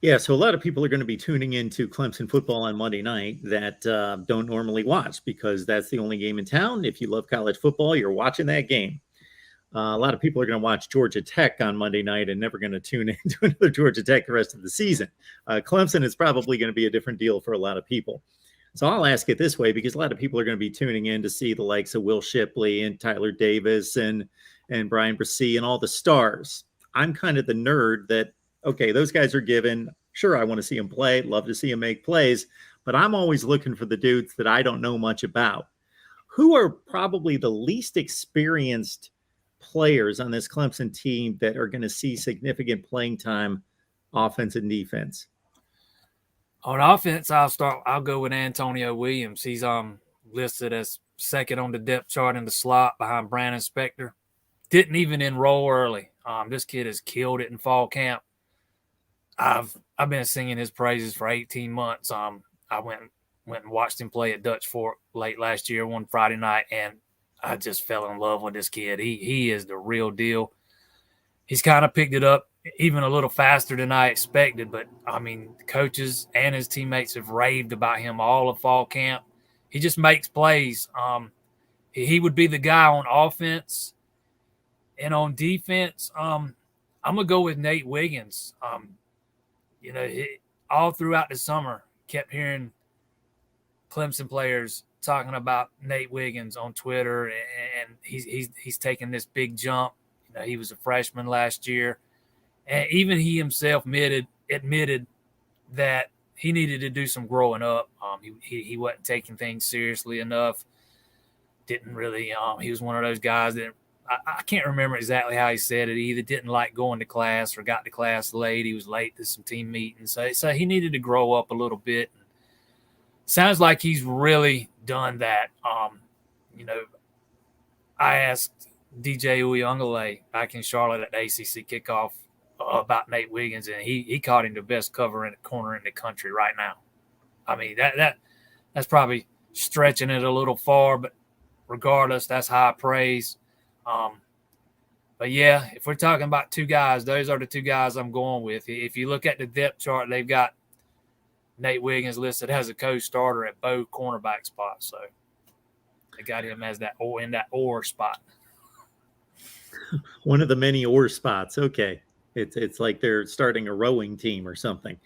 Yeah, so a lot of people are going to be tuning into Clemson football on Monday night that don't normally watch because that's the only game in town. If you love college football, you're watching that game. A lot of people are going to watch Georgia Tech on Monday night and never going to tune into another Georgia Tech the rest of the season. Clemson is probably going to be a different deal for a lot of people. So I'll ask it this way because a lot of people are going to be tuning in to see the likes of Will Shipley and Tyler Davis and Brian Bresee and all the stars. I'm kind of the nerd that, okay, those guys are given. Sure, I want to see them play, love to see them make plays, but I'm always looking for the dudes that I don't know much about. Who are probably the least experienced players on this Clemson team that are going to see significant playing time, offense and defense? On offense, I'll go with Antonio Williams. He's listed as second on the depth chart in the slot behind Brandon Spector. Didn't even enroll early. This kid has killed it in fall camp. I've been singing his praises for 18 months. I went and watched him play at Dutch Fork late last year, one Friday night, and I just fell in love with this kid. He is the real deal. He's kind of picked it up even a little faster than I expected. But, I mean, the coaches and his teammates have raved about him all of fall camp. He just makes plays. He would be the guy on offense. And on defense, I'm going to go with Nate Wiggins. All throughout the summer, kept hearing Clemson players talking about Nate Wiggins on Twitter, and he's taking this big jump. He was a freshman last year, and even he himself admitted that he needed to do some growing up. He wasn't taking things seriously enough. Didn't really. He was one of those guys that I can't remember exactly how he said it. He either didn't like going to class or got to class late. He was late to some team meetings, so he needed to grow up a little bit. Sounds like he's really done that. I asked DJ Uyunglele back in Charlotte at the ACC kickoff about Nate Wiggins, and he caught him the best cover in the corner in the country right now. I mean, that's probably stretching it a little far, but regardless, that's high praise. But yeah, if we're talking about two guys, those are the two guys I'm going with. If you look at the depth chart, they've got Nate Wiggins listed as a co-starter at both cornerback spots. So they got him as that in that or spot. One of the many or spots. Okay. It's like they're starting a rowing team or something.